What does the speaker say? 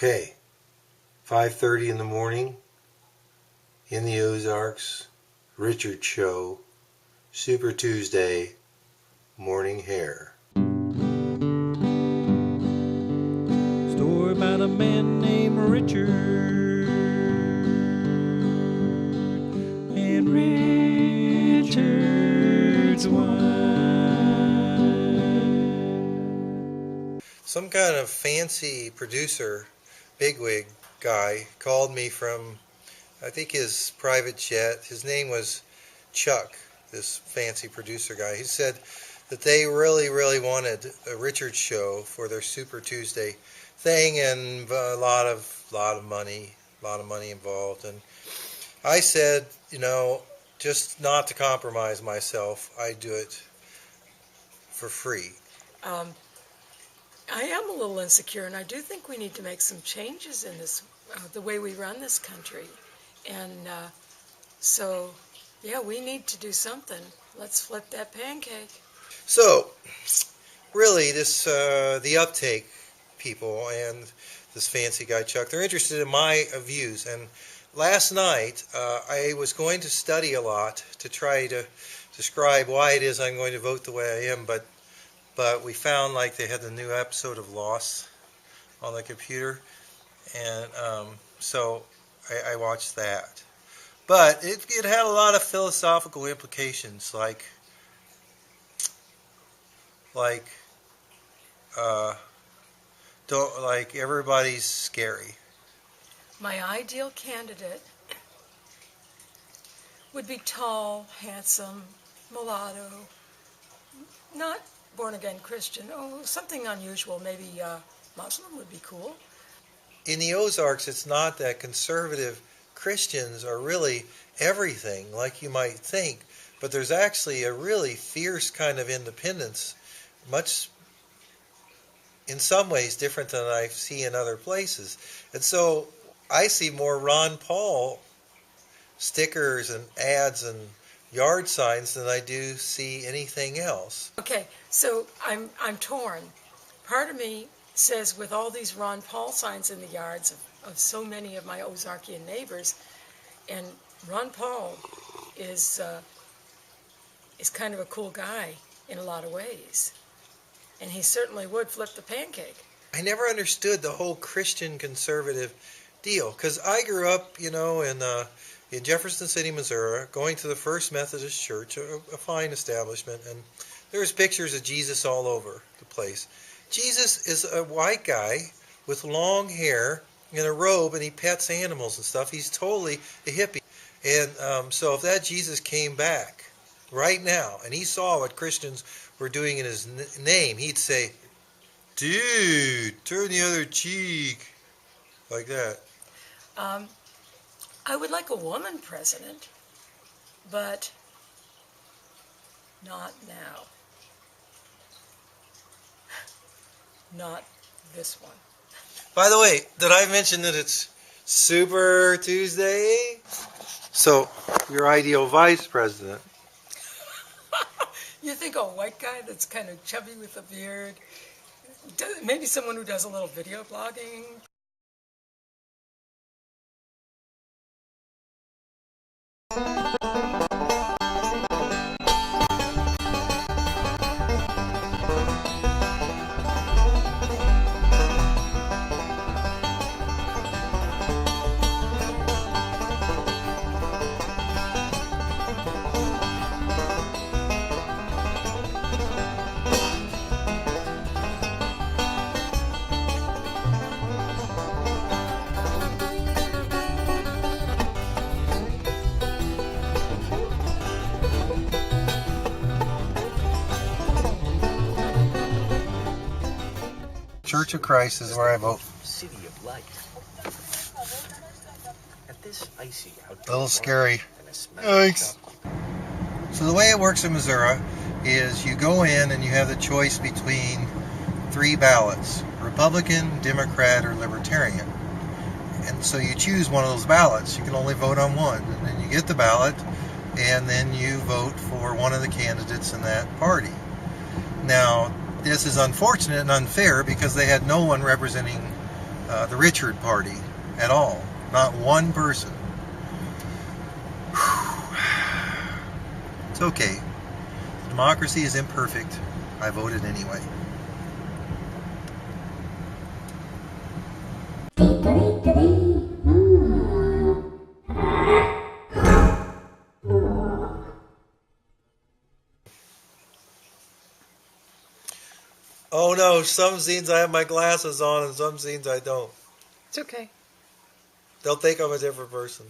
Okay, 5:30 in the morning in the Ozarks, Richard Show, Super Tuesday, morning hair. Story about a man named Richard and Richard's wine. Some kind of fancy producer, bigwig guy, called me from, I think, his private jet. His name was Chuck, this fancy producer guy. He said that they really wanted a Richard Show for their Super Tuesday thing, and a lot of money involved. And I said, just not to compromise myself, I do it for free. I am a little insecure, and I do think we need to make some changes in this, the way we run this country. And so, yeah, we need to do something. Let's flip that pancake. So, really, this the Uptake people and this fancy guy Chuck, they're interested in my views. And last night, I was going to study a lot to try to describe why it is I'm going to vote the way I am, but we found like they had the new episode of Lost on the computer, and so I watched that. But it had a lot of philosophical implications, like everybody's scary. My ideal candidate would be tall, handsome, mulatto, not born-again Christian. Oh, something unusual. Maybe Muslim would be cool. In the Ozarks, it's not that conservative Christians are really everything like you might think, but there's actually a really fierce kind of independence, much in some ways different than I see in other places. And so I see more Ron Paul stickers and ads and yard signs than I do see anything else. Okay, so I'm torn. Part of me says, with all these Ron Paul signs in the yards of so many of my Ozarkian neighbors, and Ron Paul is kind of a cool guy in a lot of ways, and he certainly would flip the pancake. I never understood the whole Christian conservative deal, because I grew up, in Jefferson City, Missouri, going to the First Methodist Church, a fine establishment, and there's pictures of Jesus all over the place. Jesus is a white guy with long hair in a robe, and he pets animals and stuff. He's totally a hippie. And so if that Jesus came back right now, and he saw what Christians were doing in his name, he'd say, "Dude, turn the other cheek," like that. I would like a woman president, but not now. Not this one. By the way, did I mention that it's Super Tuesday? So, your ideal vice president. You think a white guy that's kind of chubby with a beard, maybe someone who does a little video blogging? Church of Christ is where I vote. City of light. At this icy A little scary. Yikes. So the way it works in Missouri is you go in and you have the choice between 3 ballots: Republican, Democrat, or Libertarian. And so you choose one of those ballots. You can only vote on one. And then you get the ballot, and then you vote for one of the candidates in that party. Now, this is unfortunate and unfair because they had no one representing the Richard Party at all. Not one person. It's okay. Democracy is imperfect. I voted anyway. Oh no, some scenes I have my glasses on and some scenes I don't. It's okay. They'll think I'm a different person.